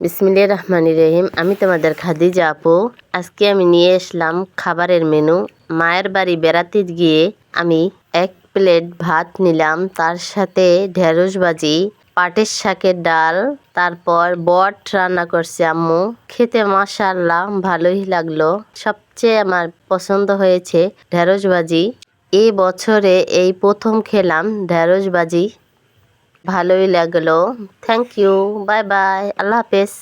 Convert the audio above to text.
বিসমিল্লাহির রহমানির রহিম। আমি তোমাদের খাদিজা আপু। আজকে আমি নিয়ে আসলাম খাবারের মেনু। মায়ের বাড়ি বেড়াতে গিয়ে আমি 1 প্লেট ভাত নিলাম, তার সাথে ঢেঁড়স ভাজি, পাটের শাকের ডাল, তারপর বট রান্না করছে আম্মু। খেতে মাশাআল্লাহ ভালোই লাগলো। সবচেয়ে আমার পছন্দ হয়েছে ঢেঁড়স ভাজি। এই বছরে এই প্রথম খেলাম ঢেঁড়স ভাজি, ভালোই লাগলো। থ্যাংক ইউ, বাই বাই, আল্লাহ হাফেজ।